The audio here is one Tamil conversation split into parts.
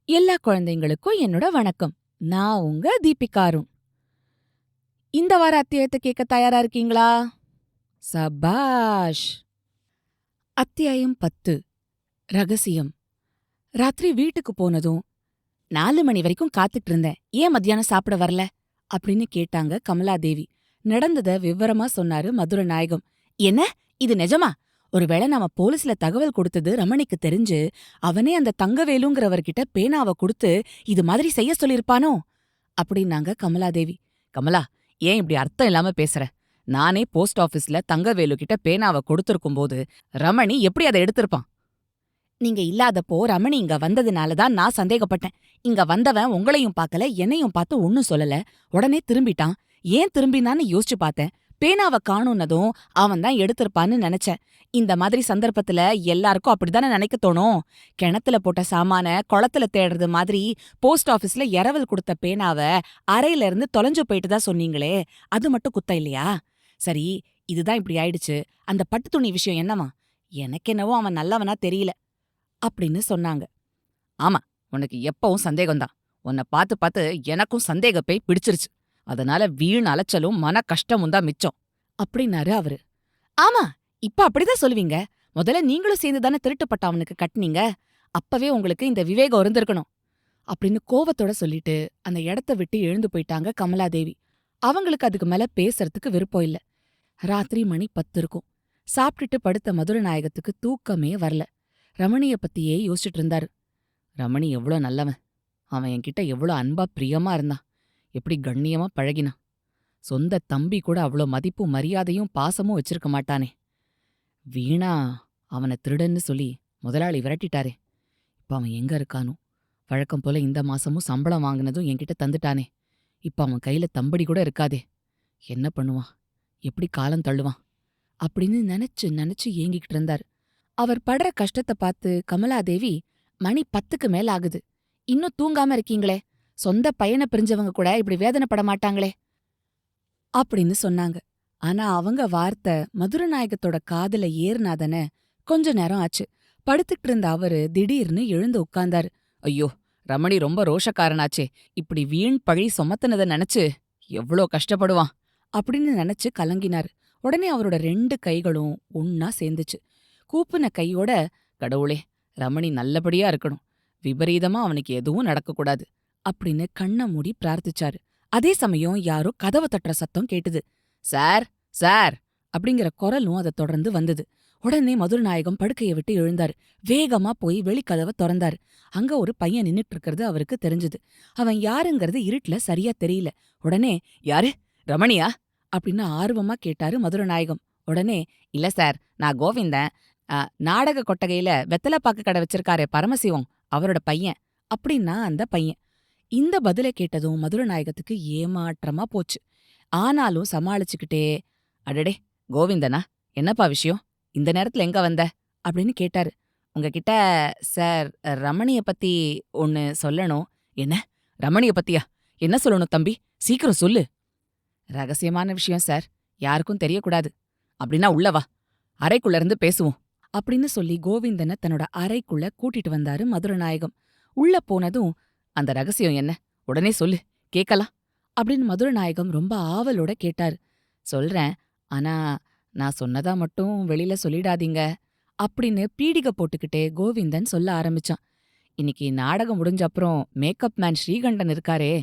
எல்லா குழந்தைங்களுக்கும் என்னோட வணக்கம். நான் உங்க தீபிகா அருண். இந்த வார அத்தியாயத்தை கேட்க தயாரா இருக்கீங்களா? சபாஷ்! அத்தியாயம் 10 ரகசியம். ராத்திரி வீட்டுக்கு போனதும் 4 மணி வரைக்கும் காத்துட்டு இருந்தேன். ஏன் மத்தியானம் சாப்பிட வரல? அப்படின்னு கேட்டாங்க கமலாதேவி. நடந்தத விவரமா சொன்னாரு மதுரநாயகம். என்ன? இது நிஜமா? ஒருவேளை நாம போலீஸ்ல தகவல் கொடுத்தது ரமணிக்கு தெரிஞ்சு அவனே அந்த தங்கவேலுங்கிறவர்கிட்ட பேனாவை கொடுத்து இது மாதிரி செய்ய சொல்லிருப்பானோ அப்படின்னாங்க கமலாதேவி. கமலா, ஏன் இப்படி அர்த்தம் இல்லாம பேசுற? நானே போஸ்ட் ஆபீஸ்ல தங்கவேலு கிட்ட பேனாவை கொடுத்திருக்கும் போது ரமணி எப்படி அதை எடுத்திருப்பான்? நீங்க இல்லாதப்போ ரமணி இங்க வந்ததுனாலதான் நான் சந்தேகப்பட்டேன். இங்க வந்தவன் உங்களையும் பார்க்கல, என்னையும் பார்த்து ஒன்னும் சொல்லல. உடனே திரும்பிட்டான். ஏன் திரும்பினான்னு யோசிச்சு பார்த்தேன். பேனாவை காணும்னதும் அவன்தான் எடுத்திருப்பான்னு நினைச்சேன். இந்த மாதிரி சந்தர்ப்பத்துல எல்லாருக்கும் அப்படித்தானே நினைக்க தோணும். கிணத்துல போட்ட சாமான குளத்துல தேடுறது மாதிரி போஸ்ட் ஆபீஸ்ல இரவல் கொடுத்த பேனாவ அறையில இருந்து தொலைஞ்சு போயிட்டுதா சொன்னீங்களே, அது மட்டும் குத்தம் இல்லையா? சரி, இதுதான் இப்படி ஆயிடுச்சு. அந்த பட்டு துணி விஷயம் என்னவா? எனக்கென்னவோ அவன் நல்லவனா தெரியல அப்படின்னு சொன்னாங்க. ஆமா, உனக்கு எப்பவும் சந்தேகம்தான். உன்னை பார்த்து பார்த்து எனக்கும் சந்தேக பேய் பிடிச்சிருச்சு. அதனால வீண் அலைச்சலும் மன கஷ்டமும் தான் மிச்சம் அப்படின்னாரு அவரு. ஆமா, இப்ப அப்படிதான் சொல்லுவீங்க. முதல்ல நீங்களும் சேர்ந்துதானே திருட்டுப்பட்ட அவனுக்கு கட்டுனீங்க. அப்பவே உங்களுக்கு இந்த விவேகம் இருந்திருக்கணும் அப்படின்னு கோவத்தோட சொல்லிட்டு அந்த இடத்த விட்டு எழுந்து போயிட்டாங்க கமலாதேவி. அவங்களுக்கு அதுக்கு மேல பேசுறதுக்கு விருப்பம் இல்ல. ராத்திரி மணி 10 இருக்கும். சாப்பிட்டுட்டு படுத்த மதுரநாயகத்துக்கு தூக்கமே வரல. ரமணிய பத்தியே யோசிச்சுட்டு இருந்தாரு. ரமணி எவ்வளோ நல்லவன். அவன் என்கிட்ட எவ்வளோ அன்பா பிரியமா இருந்தான். எப்படி கண்ணியமா பழகினான். சொந்த தம்பி கூட அவ்வளோ மதிப்பும் மரியாதையும் பாசமும் வச்சிருக்க மாட்டானே. வீணா அவனை திருடன்னு சொல்லி முதலாளி விரட்டிட்டாரே. இப்ப அவன் எங்க இருக்கானோ? வழக்கம் போல இந்த மாசமும் சம்பளம் வாங்கினதும் என்கிட்ட தந்துட்டானே. இப்ப அவன் கையில தம்படி கூட இருக்காதே. என்ன பண்ணுவான்? எப்படி காலம் தள்ளுவான்? அப்படின்னு நினைச்சு நினைச்சு ஏங்கிக்கிட்டு இருந்தாரு. அவர் படுற கஷ்டத்தை பார்த்து கமலாதேவி, மணி 10க்கு மேல ஆகுது, இன்னும் தூங்காம இருக்கீங்களே, சொந்த பையனை பிரிஞ்சவங்க கூட இப்படி வேதனைப்பட மாட்டாங்களே அப்படின்னு சொன்னாங்க. ஆனா அவங்க வார்த்தை மதுரநாயகத்தோட காதுல ஏறுனாதானே. கொஞ்ச நேரம் ஆச்சு. படுத்துக்கிட்டு இருந்த அவரு திடீர்னு எழுந்து உட்கார்ந்தாரு. ஐயோ, ரமணி ரொம்ப ரோஷக்காரனாச்சே. இப்படி வீண் பழி சுமத்துனத நினைச்சு எவ்வளோ கஷ்டப்படுவான் அப்படின்னு நினைச்சு கலங்கினாரு. உடனே அவரோட 2 கைகளும் ஒன்னா சேர்ந்துச்சு. கூப்புன கையோட, கடவுளே, ரமணி நல்லபடியா இருக்கணும், விபரீதமா அவனுக்கு எதுவும் நடக்கக்கூடாது அப்படின்னு கண்ணை மூடி பிரார்த்திச்சாரு. அதே சமயம் யாரோ கதவை தட்டுற சத்தம் கேட்டுது. சார், சார் அப்படிங்கிற குரலும் அதை தொடர்ந்து வந்தது. உடனே மதுரநாயகம் படுக்கையை விட்டு எழுந்தாரு. வேகமா போய் வெளிக்கதவை திறந்தாரு. அங்க ஒரு பையன் நின்னுட்டு இருக்கிறது அவருக்கு தெரிஞ்சது. அவன் யாருங்கிறது இருட்டுல சரியா தெரியல. உடனே, யாரு, ரமணியா அப்படின்னு ஆர்வமா கேட்டாரு மதுரநாயகம். உடனே, இல்ல சார், நான் கோவிந்தன், நாடக கொட்டகையில வெத்தலைப்பாக்கு கடை வச்சிருக்காரே பரமசிவம், அவரோட பையன் அப்படின்னா அந்த பையன். இந்த பதிலை கேட்டதும் மதுரநாயகத்துக்கு ஏமாற்றமா போச்சு. ஆனாலும் சமாளிச்சுக்கிட்டே, அடடே, கோவிந்தனா, என்னப்பா விஷயம், இந்த நேரத்துல எங்க வந்த அப்படின்னு கேட்டாரு. உங்ககிட்ட சார் ரமணிய பத்தி ஒன்னு சொல்லணும். என்ன, ரமணிய பத்தியா? என்ன சொல்லணும் தம்பி, சீக்கிரம் சொல்லு. ரகசியமான விஷயம் சார், யாருக்கும் தெரியக்கூடாது. அப்படின்னா உள்ள வா, அறைக்குள்ள இருந்து பேசுவோம் அப்படின்னு சொல்லி கோவிந்தனை தன்னோட அறைக்குள்ள கூட்டிட்டு வந்தாரு மதுரநாயகம். உள்ள போனதும், அந்த ரகசியம் என்ன, உடனே சொல்லு, கேக்கலாம் அப்படின்னு மதுரநாயகம் ரொம்ப ஆவலோட கேட்டாரு. சொல்றேன், ஆனா நான் சொன்னதா மட்டும் வெளியில சொல்லிடாதீங்க அப்படின்னு பீடிகை போட்டுக்கிட்டே கோவிந்தன் சொல்ல ஆரம்பிச்சான். இன்னைக்கு நாடகம் முடிஞ்ச அப்புறம் மேக்கப் மேன் ஸ்ரீகண்டன் இருக்காரே,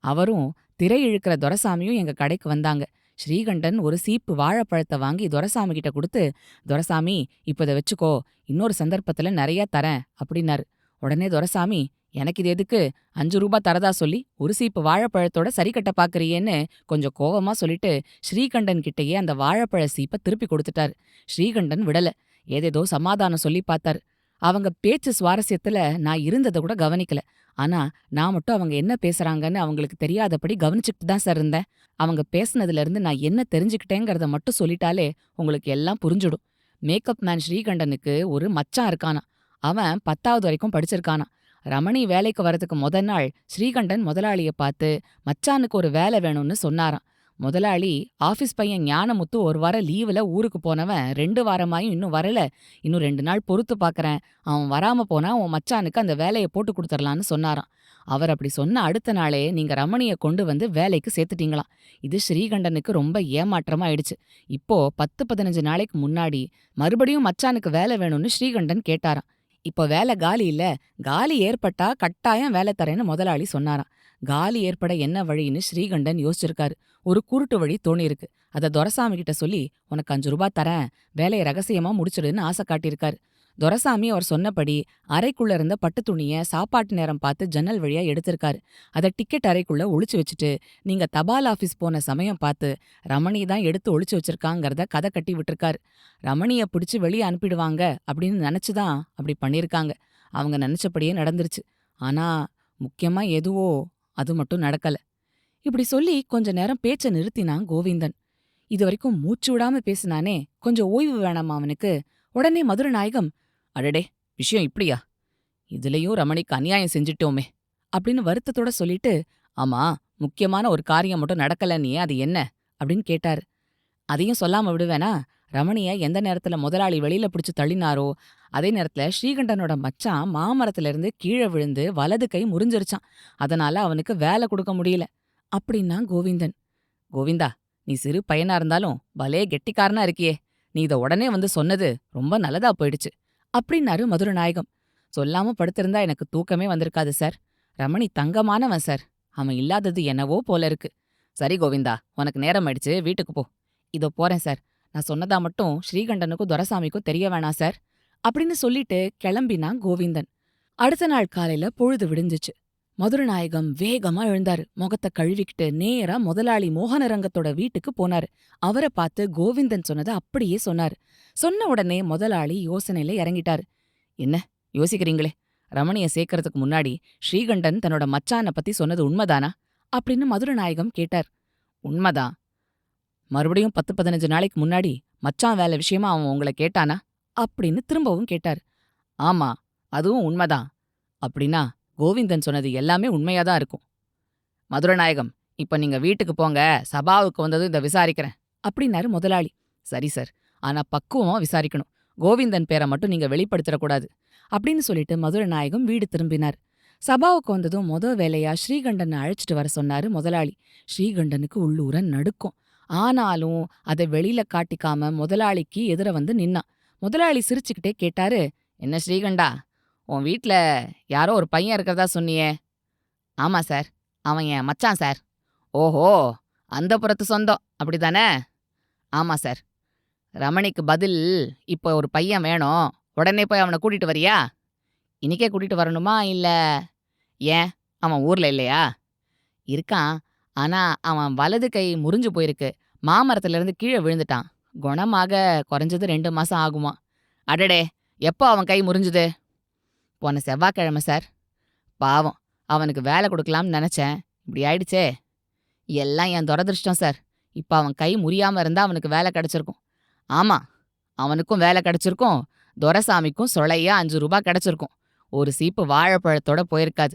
அவரும் திரை இழுக்கிற துரைசாமியும் எங்க கடைக்கு வந்தாங்க. ஸ்ரீகண்டன் ஒரு சீப்பு வாழைப்பழத்தை வாங்கி துரைசாமி கிட்ட கொடுத்து, துரைசாமி, இப்ப இதை வச்சுக்கோ, இன்னொரு சந்தர்ப்பத்துல நிறைய தரேன் அப்படின்னாரு. உடனே துரைசாமி, எனக்கு இது எதுக்கு, 5 ரூபா தரதா சொல்லி ஒரு சீப்பு வாழைப்பழத்தோட சரி கட்ட பாக்குறியேன்னு கொஞ்சம் கோவமா சொல்லிட்டு ஸ்ரீகண்டன் கிட்டயே அந்த வாழைப்பழ சீப்பை திருப்பி கொடுத்துட்டாரு. ஸ்ரீகண்டன் விடல. ஏதேதோ சமாதானம் சொல்லி பார்த்தாரு. அவங்க பேச்சு சுவாரஸ்யத்துல நான் இருந்ததை கூட கவனிக்கல. ஆனா நான் மட்டும் அவங்க என்ன பேசுறாங்கன்னு அவங்களுக்கு தெரியாதபடி கவனிச்சுக்கிட்டு தான் சார் இருந்தேன். அவங்க பேசுனதுல இருந்து நான் என்ன தெரிஞ்சுக்கிட்டேங்கிறத மட்டும் சொல்லிட்டாலே உங்களுக்கு எல்லாம் புரிஞ்சுடும். மேக்கப் மேன் ஸ்ரீகண்டனுக்கு ஒரு மச்சான் இருக்கானா. அவன் 10வது வரைக்கும் படிச்சிருக்கானா. ரமணி வேலைக்கு வரதுக்கு நாள் ஸ்ரீகண்டன் முதலாளிய பார்த்து மச்சானுக்கு ஒரு வேலை வேணும்னு சொன்னாராம். முதலாளி ஆபீஸ் பையன் ஞானமுத்து ஒரு வாரம் லீவுல ஊருக்கு போனவன் 2 வாரமாயும் இன்னும் வரல. இன்னும் 2 நாள் பொறுத்து பார்க்கறேன். அவன் வராம போனா உன் மச்சானுக்கு அந்த வேலைய போட்டு குடுத்துறலான்னு சொன்னாராம். அவர் அப்படி சொன்ன அடுத்த நாளே நீங்க ரமணிய கொண்டு வந்து வேலைக்கு சேர்த்துட்டீங்களாம். இது ஸ்ரீகண்டனுக்கு ரொம்ப ஏமாற்றமா ஆயிடுச்சு. இப்போ 10, 15 நாளைக்கு முன்னாடி மறுபடியும் மச்சானுக்கு வேலை வேணும்னு ஸ்ரீகண்டன் கேட்டாராம். இப்போ வேலை காலி இல்ல. காலி ஏற்பட்டா கட்டாயம் வேலை தரேன்னு முதலாளி சொன்னாராம். காலி ஏற்பட என்ன வழின்னு ஸ்ரீகண்டன் யோசிச்சிருக்காரு. ஒரு குருட்டு வழி தோணியிருக்கு. அத துரைசாமி கிட்ட சொல்லி உனக்கு 5 ரூபா தரேன், வேலையை ரகசியமா முடிச்சிடுன்னு ஆசை காட்டியிருக்காரு. துரைசாமி அவர் சொன்னபடி அறைக்குள்ள இருந்த பட்டு துணிய சாப்பாட்டு நேரம் பார்த்து ஜன்னல் வழியா எடுத்திருக்காரு. அத டிக்கெட் அறைக்குள்ள ஒளிச்சு வச்சுட்டு நீங்க தபால் ஆபீஸ் போன சமயம் பார்த்து ரமணி தான் எடுத்து ஒளிச்சு வச்சிருக்காங்கிறத கதை கட்டி விட்டுருக்காரு. ரமணிய பிடிச்சு வெளியே அனுப்பிடுவாங்க அப்படின்னு நினைச்சுதான் அப்படி பண்ணிருக்காங்க. அவங்க நினைச்சபடியே நடந்துருச்சு. ஆனா முக்கியமா எதுவோ அது மட்டும் நடக்கல. இப்படி சொல்லி கொஞ்ச நேரம் பேச்ச நிறுத்தினான் கோவிந்தன். இதுவரைக்கும் மூச்சு விடாம பேசினானே, கொஞ்சம் ஓய்வு வேணாமா அவனுக்கு? உடனே மதுரநாயகம், அடடே, விஷயம் இப்படியா? இதுலயும் ரமணிக்கு அநியாயம் செஞ்சிட்டோமே அப்படின்னு வருத்தத்தோட சொல்லிட்டு, ஆமா, முக்கியமான ஒரு காரியம் மட்டும் நடக்கலன்னியே, அது என்ன அப்படின்னு கேட்டாரு. அதையும் சொல்லாம விடுவேனா? ரமணிய எந்த நேரத்துல முதலாளி வெளியில பிடிச்சு தள்ளினாரோ அதே நேரத்துல ஸ்ரீகண்டனோட மச்சான் மாமரத்துல இருந்து கீழே விழுந்து வலது கை முறிஞ்சிருச்சான். அதனால அவனுக்கு வேலை கொடுக்க முடியல அப்படின்னா கோவிந்தன். கோவிந்தா, நீ சிறு பையனா இருந்தாலும் பலே கெட்டிக்காரனா இருக்கியே. நீ இத உடனே வந்து சொன்னது ரொம்ப நல்லதா போயிடுச்சு அப்படின்னாரு மதுரநாயகம். சொல்லாம படுத்திருந்தா எனக்கு தூக்கமே வந்திருக்காது சார். ரமணி தங்கமானவன் சார். அவன் இல்லாதது என்னவோ போல இருக்கு. சரி கோவிந்தா, உனக்கு நேரம் ஆயிடுச்சு, வீட்டுக்கு போ. இதோ போறேன் சார். நான் சொன்னதா மட்டும் ஸ்ரீகண்டனுக்கும் துரைசாமிக்கும் தெரிய வேணாம் சார் அப்படின்னு சொல்லிட்டு கிளம்பினான் கோவிந்தன். அடுத்த நாள் காலையில பொழுது விடிஞ்சுச்சு. மதுரநாயகம் வேகமா எழுந்தாரு. முகத்தை கழுவிக்கிட்டு நேரா முதலாளி மோகனரங்கத்தோட வீட்டுக்கு போனாரு. அவரை பார்த்து கோவிந்தன் சொன்னதை அப்படியே சொன்னாரு. சொன்ன உடனே முதலாளி யோசனையில இறங்கிட்டாரு. என்ன யோசிக்கிறீங்களே? ரமணிய சேர்க்கறதுக்கு முன்னாடி ஸ்ரீகண்டன் தன்னோட மச்சான பத்தி சொன்னது உண்மைதானா அப்படின்னு மதுரநாயகம் கேட்டார். உண்மைதான். மறுபடியும் 10, 15 நாளைக்கு முன்னாடி மச்சான் வேலை விஷயமா அவன் உங்களை கேட்டானா அப்படின்னு திரும்பவும் கேட்டார். ஆமா, அதுவும் உண்மைதான். அப்படின்னா கோவிந்தன் சொன்னது எல்லாமே உண்மையாதான் இருக்கும். மதுரநாயகம், இப்ப நீங்க வீட்டுக்கு போங்க, சபாவுக்கு வந்ததும் இதை விசாரிக்கிறேன் அப்படின்னாரு முதலாளி. சரி சார், ஆனா பக்குவமா விசாரிக்கணும். கோவிந்தன் பேரை மட்டும் நீங்க வெளிப்படுத்திடக்கூடாது அப்படின்னு சொல்லிட்டு மதுரநாயகம் வீடு திரும்பினார். சபாவுக்கு வந்ததும் வேலையா ஸ்ரீகண்டனை அழைச்சிட்டு வர சொன்னாரு முதலாளி. ஸ்ரீகண்டனுக்கு உள்ளூர நடுக்கும். ஆனாலும் அதை வெளியில காட்டிக்காம முதலாளிக்கு எதிர வந்து நின்னான். முதலாளி சிரிச்சுக்கிட்டே கேட்டாரு, என்ன ஸ்ரீகண்டா, உன் வீட்ல யாரோ ஒரு பையன் இருக்கிறதா சொன்னியே? ஆமா சார், அவன் என் மச்சான் சார். ஓஹோ, அந்த புறத்து சொந்தம் அப்படிதானே? ஆமா சார். ரமணிக்கு பதில் இப்போ ஒரு பையன் வேணும். உடனே போய் அவனை கூட்டிட்டு வரியா? இன்னிக்கே கூட்டிட்டு வரணுமா இல்ல? ஏன், அவன் ஊர்ல இல்லையா? இருக்கான். ஆனா அவன் வலது கை முறிஞ்சு போயிருக்கு. மாமரத்துல இருந்து கீழே விழுந்துட்டான். குணமாக குறைஞ்சது 2 மாசம் ஆகுமா. அடடே, எப்போ அவன் கை முறிஞ்சுது? போன செவ்வாய்க்கிழமை சார். பாவம், அவனுக்கு வேலை கொடுக்கலாம்னு நினைச்சேன். இப்படி ஆயிடுச்சே. எல்லாம் என் துரதிருஷ்டம் சார். இப்ப அவன் கை முறியாம இருந்தா அவனுக்கு வேலை கிடைச்சிருக்கும். ஆமா, அவனுக்கும் வேலை கிடைச்சிருக்கும். துரைசாமிக்கும் சொலையா 5 ரூபா கிடைச்சிருக்கும். ஒரு சீப்பு வாழைப்பழத்தோட போயிருக்காது.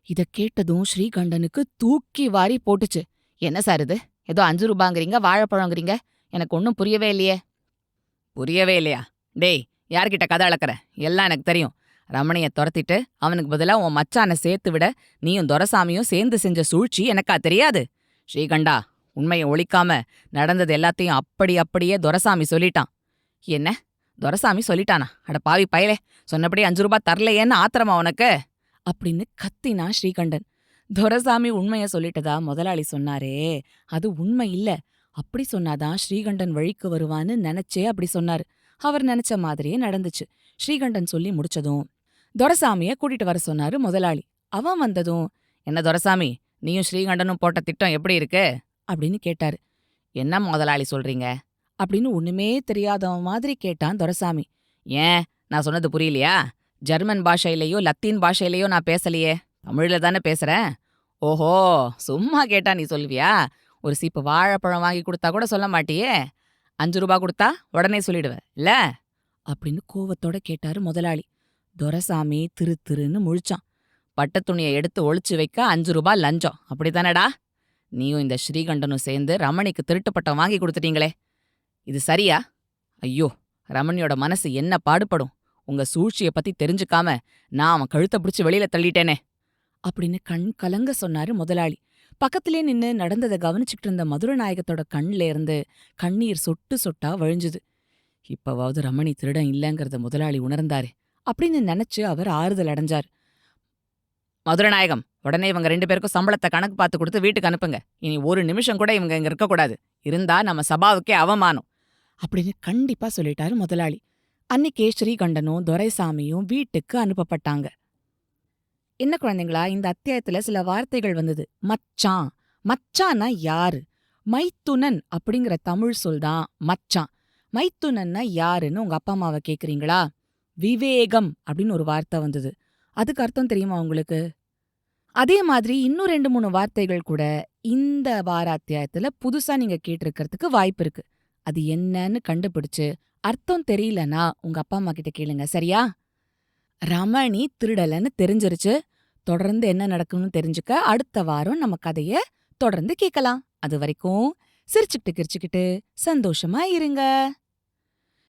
இத கேட்டதும் ஸ்ரீகண்டனுக்கு தூக்கி வாரி போட்டுச்சு. என்ன சார் இது? ஏதோ 5 ரூபாங்கிறீங்க, வாழைப்பழங்கிறீங்க. எனக்கு ஒன்றும் புரியவே இல்லையே. புரியவே இல்லையா? டேய், யார்கிட்ட கதை அளக்கற? எல்லாம் எனக்கு தெரியும். ரமணிய துரத்திட்டு அவனுக்கு பதிலா உன் மச்சானை சேர்த்து விட நீயும் துரைசாமியும் சேர்ந்து செஞ்ச சூழ்ச்சி எனக்கா தெரியாது? ஸ்ரீகண்டா, உண்மையை ஒழிக்காம நடந்தது எல்லாத்தையும் அப்படியே துரைசாமி சொல்லிட்டான். என்ன, துரைசாமி சொல்லிட்டானா? அட பாவி பயலே, சொன்னபடி 5 ரூபா தரலையேன்னு ஆத்திரமா உனக்கு அப்படின்னு கத்தினா ஸ்ரீகண்டன். துரைசாமி உண்மைய சொல்லிட்டதா முதலாளி சொன்னாரே, அது உண்மை இல்ல. அப்படி சொன்னாதான் ஸ்ரீகண்டன் வழிக்கு வருவான்னு நினைச்சே அப்படி சொன்னாரு. அவர் நினைச்ச மாதிரியே நடந்துச்சு. ஸ்ரீகண்டன் சொல்லி முடிச்சதும் துரைசாமிய கூட்டிட்டு வர சொன்னாரு முதலாளி. அவன் வந்ததும், என்ன துரைசாமி, நீயும் ஸ்ரீகண்டனும் போட்ட திட்டம் எப்படி இருக்கு அப்படின்னு கேட்டாரு. என்ன முதலாளி சொல்றீங்க அப்படின்னு ஒண்ணுமே தெரியாதவன் மாதிரி கேட்டான் துரைசாமி. ஏன், நான் சொன்னது புரியலையா? ஜெர்மன் பாஷையிலயோ லத்தீன் பாஷையிலயோ நான் பேசலையே, தமிழ்ல தானே பேசுறேன். ஓஹோ, சும்மா கேட்டா நீ சொல்லுவியா? ஒரு சீப்பு வாழைப்பழம் வாங்கி கொடுத்தா கூட சொல்ல மாட்டியே. 5 ரூபா கொடுத்தா உடனே சொல்லிடுவ இல்ல அப்படின்னு கோவத்தோட கேட்டாரு முதலாளி. துரைசாமி திருன்னு முழிச்சான். பட்டு துணியை எடுத்து ஒளிச்சு வைக்க 5 ரூபா லஞ்சம், அப்படித்தானடா? நீயும் இந்த ஸ்ரீகண்டனும் சேர்ந்து ரமணிக்கு திருட்டு பட்டம் வாங்கி கொடுத்துட்டீங்களே, இது சரியா? ஐயோ, ரமணியோட மனசு என்ன பாடுபடும். உங்க சூழ்ச்சிய பத்தி தெரிஞ்சுக்காம நான் அவன் கழுத்த பிடிச்சு வெளியில தள்ளிட்டேனே அப்படின்னு கண் கலங்க சொன்னாரு முதலாளி. பக்கத்திலே நின்னு நடந்ததை கவனிச்சுக்கிட்டு இருந்த மதுரநாயகத்தோட கண்ல இருந்து கண்ணீர் சொட்டு சொட்டா வழிஞ்சுது. இப்பவாவது ரமணி திருடன் இல்லங்கறத முதலாளி உணர்ந்தாரு அப்படின்னு நினைச்சு அவர் ஆறுதல் அடைஞ்சார். மதுரநாயகம், உடனே இவங்க 2 பேருக்கும் சம்பளத்தை கணக்கு பார்த்து கொடுத்து வீட்டுக்கு அனுப்புங்க. இனி ஒரு நிமிஷம் கூட இவங்க இங்க இருக்கக்கூடாது. இருந்தா நம்ம சபாவுக்கே அவமானம் அப்படின்னு கண்டிப்பா சொல்லிட்டாரு முதலாளி. அன்னிக்கே ஸ்ரீகண்டனும் துரைசாமியும் வீட்டுக்கு அனுப்பப்பட்டாங்க. என்ன குழந்தைங்களா, இந்த அத்தியாயத்துல சில வார்த்தைகள் வந்தது. மச்சான். மச்சான்னா யாரு? மைத்துனன் அப்படிங்கிற தமிழ் சொல்தான் மச்சான். மைத்துனன்னா யாருன்னு உங்க அப்பா அம்மாவை கேக்குறீங்களா? விவேகம் அப்படின்னு ஒரு வார்த்தை வந்தது. அதுக்கு அர்த்தம் தெரியுமா உங்களுக்கு? அதே மாதிரி இன்னும் 2-3 வார்த்தைகள் கூட இந்த வார அத்தியாயத்துல புதுசா நீங்க கேட்டிருக்கிறதுக்கு வாய்ப்பு இருக்கு. அது என்னன்னு கண்டுபிடிச்சு அர்த்தம் தெரியலனா உங்க அப்பா அம்மா கிட்ட கேளுங்க, சரியா? ரமணி திருடலன்னு தெரிஞ்சிருச்சு. தொடர்ந்து என்ன நடக்கும்னு தெரிஞ்சுக்க அடுத்த வாரம் நம்ம கதைய தொடர்ந்து கேட்கலாம். அது வரைக்கும் சிரிச்சுக்கிட்டு கிரிச்சுக்கிட்டு சந்தோஷமா இருங்க.